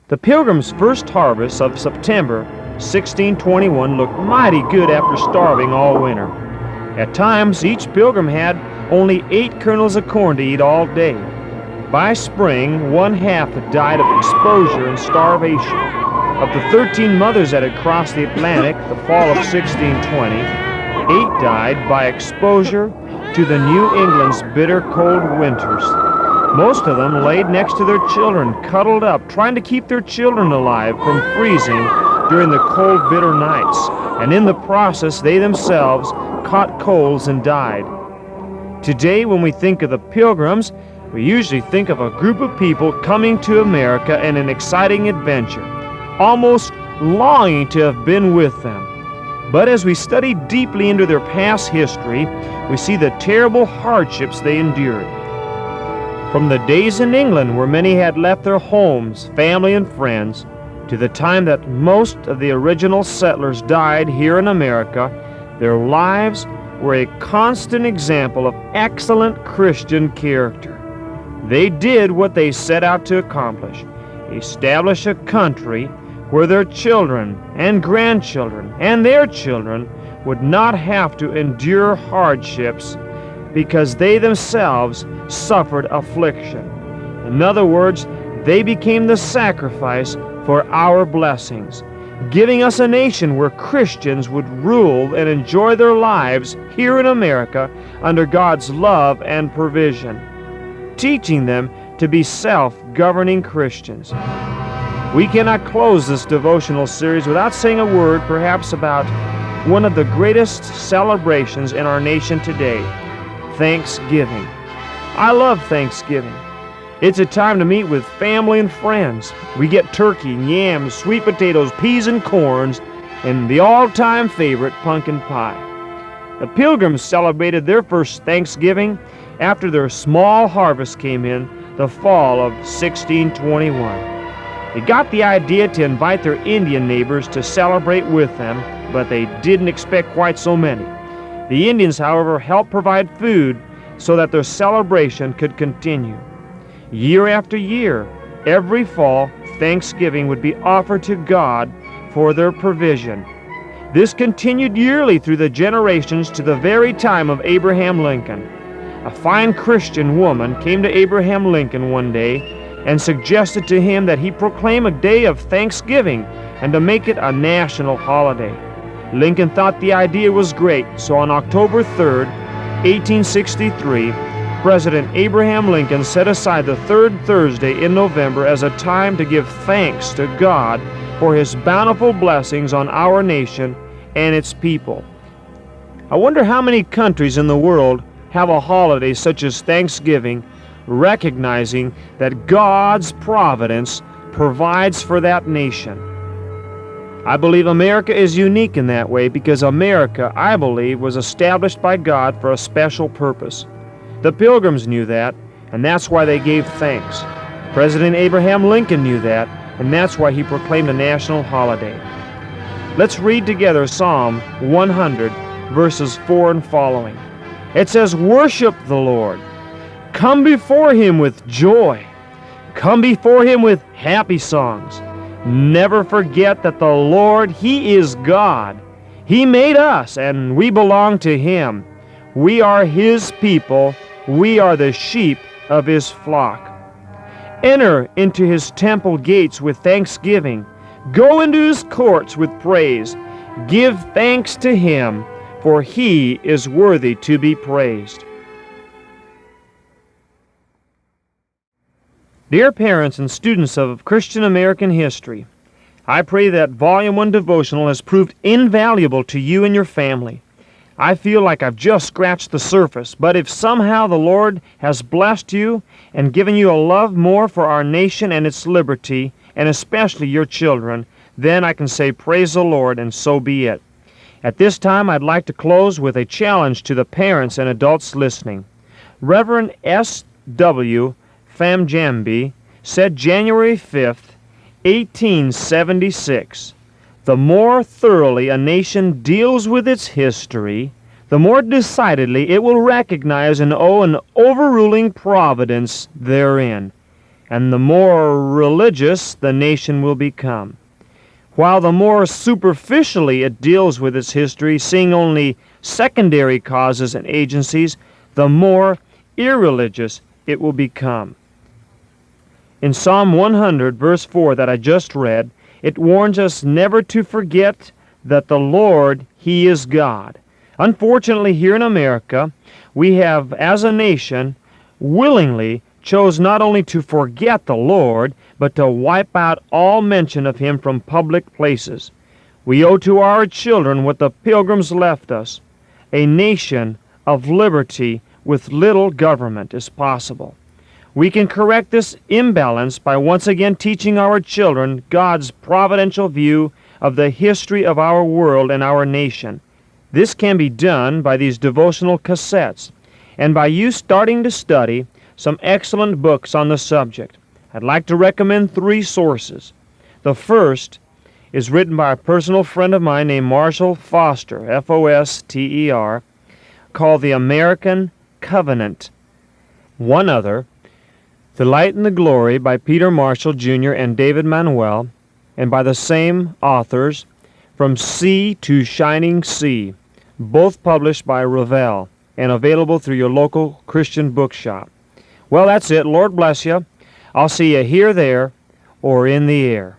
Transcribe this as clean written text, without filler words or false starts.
The Pilgrims' first harvest of September 1621 looked mighty good after starving all winter. At times, each pilgrim had only 8 kernels of corn to eat all day. By spring, 1/2 had died of exposure and starvation. Of the 13 mothers that had crossed the Atlantic the fall of 1620, 8 died by exposure to the New England's bitter cold winters. Most of them laid next to their children, cuddled up, trying to keep their children alive from freezing during the cold, bitter nights. And in the process, they themselves caught colds and died. Today, when we think of the Pilgrims, we usually think of a group of people coming to America in an exciting adventure, almost longing to have been with them. But as we study deeply into their past history, we see the terrible hardships they endured. From the days in England where many had left their homes, family, and friends, to the time that most of the original settlers died here in America, their lives were a constant example of excellent Christian character. They did what they set out to accomplish: establish a country where their children and grandchildren and their children would not have to endure hardships because they themselves suffered affliction. In other words, they became the sacrifice for our blessings, giving us a nation where Christians would rule and enjoy their lives here in America under God's love and provision, teaching them to be self-governing Christians. We cannot close this devotional series without saying a word perhaps about one of the greatest celebrations in our nation today: Thanksgiving. I love Thanksgiving. It's a time to meet with family and friends. We get turkey, yams, sweet potatoes, peas and corns, and the all-time favorite, pumpkin pie. The Pilgrims celebrated their first Thanksgiving after their small harvest came in the fall of 1621. They got the idea to invite their Indian neighbors to celebrate with them, but they didn't expect quite so many. The Indians, however, helped provide food so that their celebration could continue. Year after year, every fall, Thanksgiving would be offered to God for their provision. This continued yearly through the generations to the very time of Abraham Lincoln. A fine Christian woman came to Abraham Lincoln one day and suggested to him that he proclaim a day of Thanksgiving and to make it a national holiday. Lincoln thought the idea was great, so on October 3rd, 1863, President Abraham Lincoln set aside the third Thursday in November as a time to give thanks to God for His bountiful blessings on our nation and its people. I wonder how many countries in the world have a holiday such as Thanksgiving, recognizing that God's providence provides for that nation. I believe America is unique in that way because America, I believe, was established by God for a special purpose. The Pilgrims knew that, and that's why they gave thanks. President Abraham Lincoln knew that, and that's why he proclaimed a national holiday. Let's read together Psalm 100, verses 4 and following. It says, "Worship the Lord. Come before Him with joy. Come before Him with happy songs. Never forget that the Lord, He is God. He made us, and we belong to Him. We are His people. We are the sheep of His flock. Enter into His temple gates with thanksgiving. Go into His courts with praise. Give thanks to Him, for He is worthy to be praised." Dear parents and students of Christian American history, I pray that Volume 1 Devotional has proved invaluable to you and your family. I feel like I've just scratched the surface, but if somehow the Lord has blessed you and given you a love more for our nation and its liberty, and especially your children, then I can say praise the Lord, and so be it. At this time, I'd like to close with a challenge to the parents and adults listening. Reverend S.W. Famjambi said January 5th, 1876, "The more thoroughly a nation deals with its history, the more decidedly it will recognize and owe an overruling providence therein." and the more religious the nation will become. While the more superficially it deals with its history, seeing only secondary causes and agencies, the more irreligious it will become. In Psalm 100, verse 4 that I just read, it warns us never to forget that the Lord, He is God. Unfortunately, here in America, we have, as a nation, willingly chose not only to forget the Lord, but to wipe out all mention of Him from public places. We owe to our children what the Pilgrims left us, a nation of liberty with little government as possible. We can correct this imbalance by once again teaching our children God's providential view of the history of our world and our nation. This can be done by these devotional cassettes and by you starting to study some excellent books on the subject. I'd like to recommend 3 sources. The first is written by a personal friend of mine named Marshall Foster, Foster, called The American Covenant. One other, The Light and the Glory by Peter Marshall Jr. and David Manuel, and by the same authors, From Sea to Shining Sea, both published by Revell and available through your local Christian bookshop. Well, that's it. Lord bless you. I'll see you here, there, or in the air.